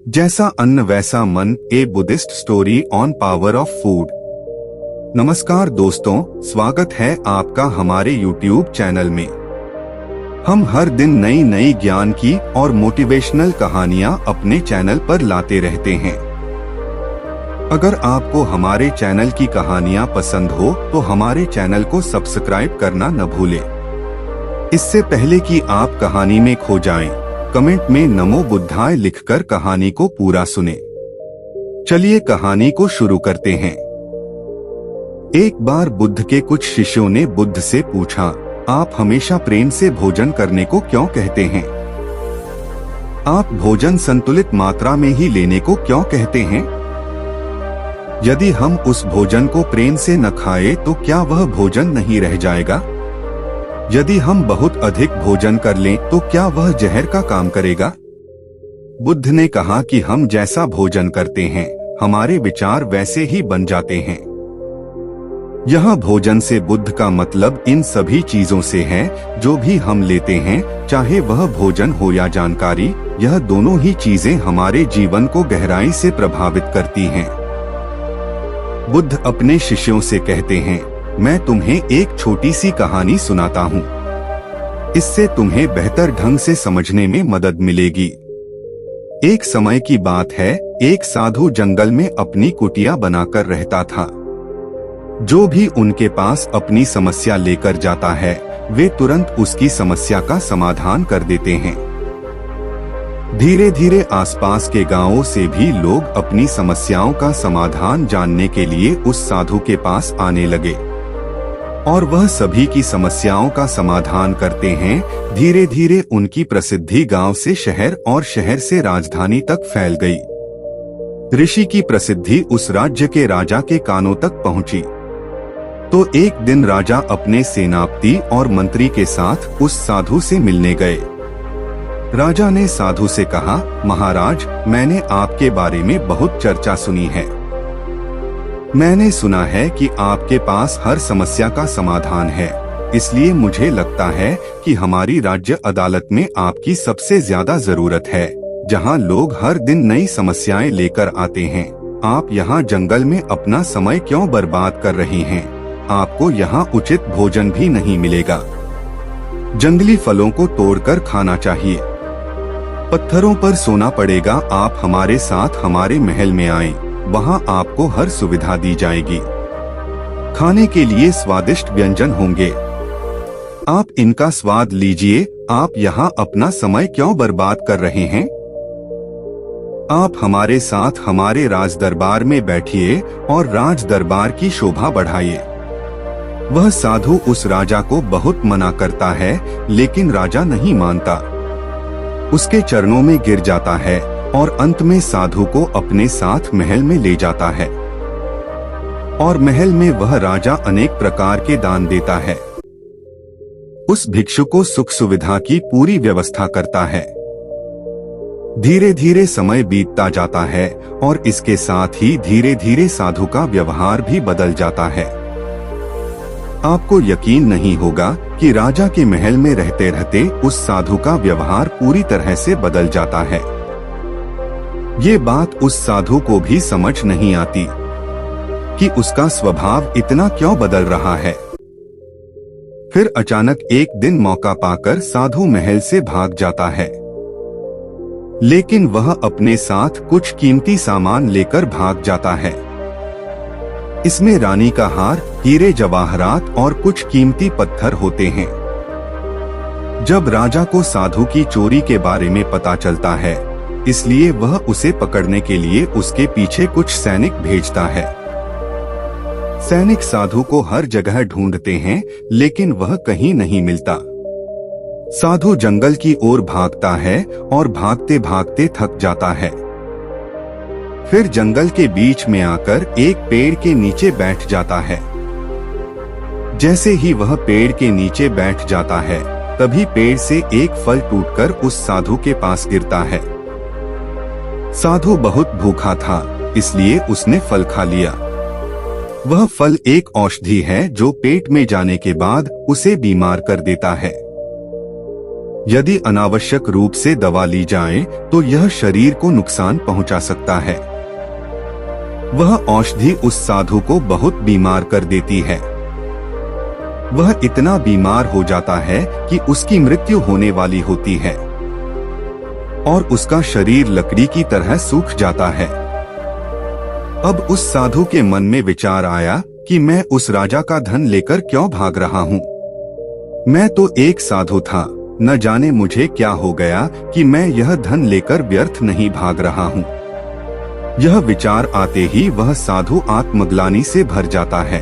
जैसा अन्न वैसा मन, ए Buddhist story on power of food. नमस्कार दोस्तों, स्वागत है आपका हमारे YouTube चैनल में। हम हर दिन नई नई ज्ञान की और मोटिवेशनल कहानियां अपने चैनल पर लाते रहते हैं। अगर आपको हमारे चैनल की कहानियां पसंद हो तो हमारे चैनल को सब्सक्राइब करना न भूलें। इससे पहले कि आप कहानी में खो जाएं, कमेंट में नमो बुद्धाय लिखकर कहानी को पूरा सुने। चलिए कहानी को शुरू करते हैं। एक बार बुद्ध के कुछ शिष्यों ने बुद्ध से पूछा, आप हमेशा प्रेम से भोजन करने को क्यों कहते हैं? आप भोजन संतुलित मात्रा में ही लेने को क्यों कहते हैं? यदि हम उस भोजन को प्रेम से न खाएं तो क्या वह भोजन नहीं रह जाएगा? यदि हम बहुत अधिक भोजन कर लें तो क्या वह जहर का काम करेगा? बुद्ध ने कहा कि हम जैसा भोजन करते हैं, हमारे विचार वैसे ही बन जाते हैं। यह भोजन से बुद्ध का मतलब इन सभी चीजों से है जो भी हम लेते हैं, चाहे वह भोजन हो या जानकारी, यह दोनों ही चीजें हमारे जीवन को गहराई से प्रभावित करती हैं। बुद्ध अपने शिष्यों से कहते हैं, मैं तुम्हें एक छोटी सी कहानी सुनाता हूँ। इससे तुम्हें बेहतर ढंग से समझने में मदद मिलेगी। एक समय की बात है, एक साधु जंगल में अपनी कुटिया बनाकर रहता था। जो भी उनके पास अपनी समस्या लेकर जाता है, वे तुरंत उसकी समस्या का समाधान कर देते हैं। धीरे धीरे आसपास के गांवों से भी लोग अपनी समस्याओं का समाधान जानने के लिए उस साधु के पास आने लगे और वह सभी की समस्याओं का समाधान करते हैं। धीरे धीरे उनकी प्रसिद्धि गांव से शहर और शहर से राजधानी तक फैल गई। ऋषि की प्रसिद्धि उस राज्य के राजा के कानों तक पहुंची। तो एक दिन राजा अपने सेनापति और मंत्री के साथ उस साधु से मिलने गए। राजा ने साधु से कहा, महाराज, मैंने आपके बारे में बहुत चर्चा सुनी है। मैंने सुना है कि आपके पास हर समस्या का समाधान है, इसलिए मुझे लगता है कि हमारी राज्य अदालत में आपकी सबसे ज्यादा जरूरत है, जहां लोग हर दिन नई समस्याएं लेकर आते हैं। आप यहाँ जंगल में अपना समय क्यों बर्बाद कर रहे हैं? आपको यहाँ उचित भोजन भी नहीं मिलेगा। जंगली फलों को तोड़कर खाना चाहिए। पत्थरों पर सोना पड़ेगा। आप हमारे साथ हमारे महल में आएं, वहाँ आपको हर सुविधा दी जाएगी। खाने के लिए स्वादिष्ट व्यंजन होंगे, आप इनका स्वाद लीजिए। आप यहाँ अपना समय क्यों बर्बाद कर रहे हैं? आप हमारे साथ हमारे राज दरबार में बैठिए और राज दरबार की शोभा बढ़ाइए। वह साधु उस राजा को बहुत मना करता है, लेकिन राजा नहीं मानता। उसके चरणों में गिर जाता है और अंत में साधु को अपने साथ महल में ले जाता है। और महल में वह राजा अनेक प्रकार के दान देता है। उस भिक्षु को सुख सुविधा की पूरी व्यवस्था करता है। धीरे धीरे समय बीतता जाता है और इसके साथ ही धीरे धीरे साधु का व्यवहार भी बदल जाता है। आपको यकीन नहीं होगा कि राजा के महल में रहते रहते उस साधु का व्यवहार पूरी तरह से बदल जाता है। ये बात उस साधु को भी समझ नहीं आती कि उसका स्वभाव इतना क्यों बदल रहा है। फिर अचानक एक दिन मौका पाकर साधु महल से भाग जाता है, लेकिन वह अपने साथ कुछ कीमती सामान लेकर भाग जाता है। इसमें रानी का हार, हीरे जवाहरात और कुछ कीमती पत्थर होते हैं। जब राजा को साधु की चोरी के बारे में पता चलता है, इसलिए वह उसे पकड़ने के लिए उसके पीछे कुछ सैनिक भेजता है। सैनिक साधु को हर जगह ढूंढते हैं, लेकिन वह कहीं नहीं मिलता। साधु जंगल की ओर भागता है और भागते भागते थक जाता है। फिर जंगल के बीच में आकर एक पेड़ के नीचे बैठ जाता है। जैसे ही वह पेड़ के नीचे बैठ जाता है, तभी पेड़ से एक फल टूटकर उस साधु के पास गिरता है। साधु बहुत भूखा था, इसलिए उसने फल खा लिया। वह फल एक औषधि है जो पेट में जाने के बाद उसे बीमार कर देता है। यदि अनावश्यक रूप से दवा ली जाए तो यह शरीर को नुकसान पहुंचा सकता है। वह औषधि उस साधु को बहुत बीमार कर देती है। वह इतना बीमार हो जाता है कि उसकी मृत्यु होने वाली होती है और उसका शरीर लकड़ी की तरह सूख जाता है। अब उस साधु के मन में विचार आया कि मैं उस राजा का धन लेकर क्यों भाग रहा हूँ। मैं तो एक साधु था, न जाने मुझे क्या हो गया कि मैं यह धन लेकर व्यर्थ नहीं भाग रहा हूँ। यह विचार आते ही वह साधु आत्मग्लानि से भर जाता है।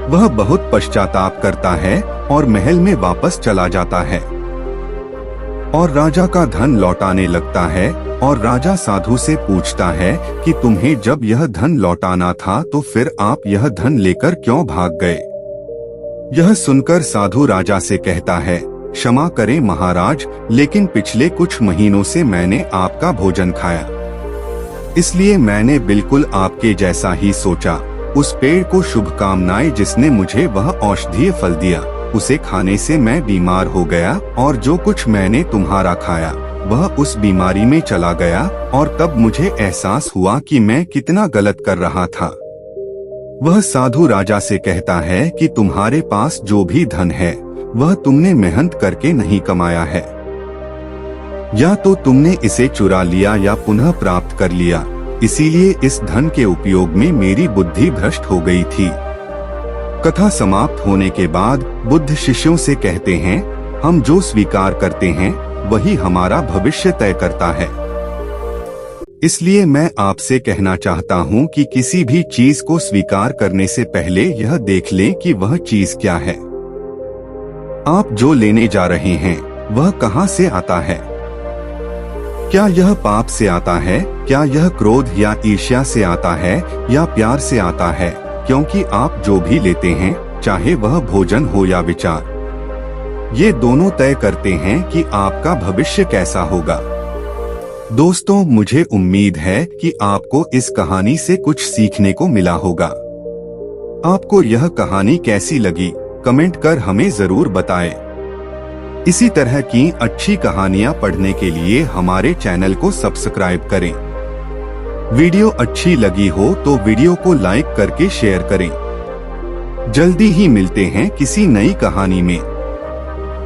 वह बहुत पश्चाताप करता है और महल में वापस चला जाता है और राजा का धन लौटाने लगता है। और राजा साधु से पूछता है कि तुम्हें जब यह धन लौटाना था तो फिर आप यह धन लेकर क्यों भाग गए। यह सुनकर साधु राजा से कहता है, क्षमा करें महाराज, लेकिन पिछले कुछ महीनों से मैंने आपका भोजन खाया, इसलिए मैंने बिल्कुल आपके जैसा ही सोचा। उस पेड़ को शुभकामनाएं जिसने मुझे वह औषधीय फल दिया, उसे खाने से मैं बीमार हो गया और जो कुछ मैंने तुम्हारा खाया वह उस बीमारी में चला गया और तब मुझे एहसास हुआ कि मैं कितना गलत कर रहा था। वह साधु राजा से कहता है कि तुम्हारे पास जो भी धन है वह तुमने मेहनत करके नहीं कमाया है, या तो तुमने इसे चुरा लिया या पुनः प्राप्त कर लिया। इसीलिए इस धन के उपयोग में मेरी बुद्धि भ्रष्ट हो गई थी। कथा समाप्त होने के बाद बुद्ध शिष्यों से कहते हैं, हम जो स्वीकार करते हैं वही हमारा भविष्य तय करता है। इसलिए मैं आपसे कहना चाहता हूँ कि किसी भी चीज को स्वीकार करने से पहले यह देख लें कि वह चीज क्या है। आप जो लेने जा रहे हैं वह कहाँ से आता है। क्या यह पाप से आता है, क्या यह क्रोध या ईर्ष्या से आता है या प्यार से आता है। क्योंकि आप जो भी लेते हैं, चाहे वह भोजन हो या विचार, ये दोनों तय करते हैं कि आपका भविष्य कैसा होगा। दोस्तों, मुझे उम्मीद है कि आपको इस कहानी से कुछ सीखने को मिला होगा। आपको यह कहानी कैसी लगी कमेंट कर हमें जरूर बताएं। इसी तरह की अच्छी कहानियां पढ़ने के लिए हमारे चैनल को सब्सक्राइब करें। वीडियो अच्छी लगी हो तो वीडियो को लाइक करके शेयर करें। जल्दी ही मिलते हैं किसी नई कहानी में।